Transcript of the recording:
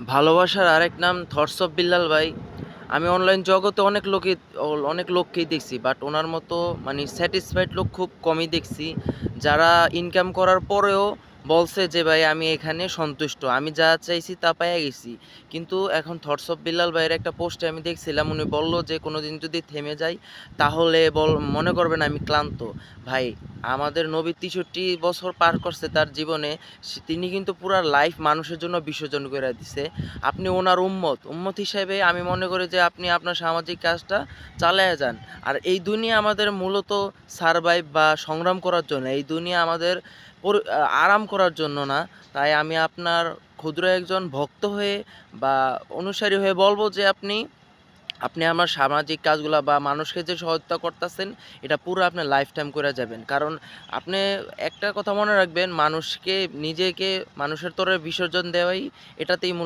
ভালোবাসার আরেক নাম থটস অফ বিল্লাল ভাই। আমি অনলাইন জগতে অনেক লোককেই দেখছি, বাট ওনার মতো মানে স্যাটিসফাইড লোক খুব কমই দেখছি, যারা ইনকাম করার পরেও বলছে যে ভাই আমি এখানে সন্তুষ্ট, আমি যা চাইছি তা পাইয়া গেছি। কিন্তু এখন থটস অফ বিল্লাল ভাইয়ের একটা পোস্টে আমি দেখছিলাম, উনি বলল যে কোনোদিন যদি থেমে যাই তাহলে মনে করবেন আমি ক্লান্ত। ভাই, আমাদের নবী 63 বছর পার করছে তার জীবনে, তিনি কিন্তু পুরা লাইফ মানুষের জন্য বিসর্জন করে দিছে। আপনি ওনার উম্মত হিসেবে আমি মনে করি যে আপনি আপনার সামাজিক কাজটা চালায়া যান। আর এই দুনিয়া আমাদের মূলত সারভাইভ বা সংগ্রাম করার জন্য, এই দুনিয়া আমাদের আরাম করার জন্য না। তাই আমি আপনার ক্ষুদ্র একজন ভক্ত হয়ে বা অনুসারী হয়ে বলবো যে আপনি আপনি আমার সামাজিক কাজগুলা বা মানুষকে যে সহায়তা করতেছেন, এটা পুরো আপনার লাইফ টাইম করে যাবেন। কারণ আপনি একটা কথা মনে রাখবেন, নিজেকে মানুষের তরে বিসর্জন দেওয়াই এটাতেই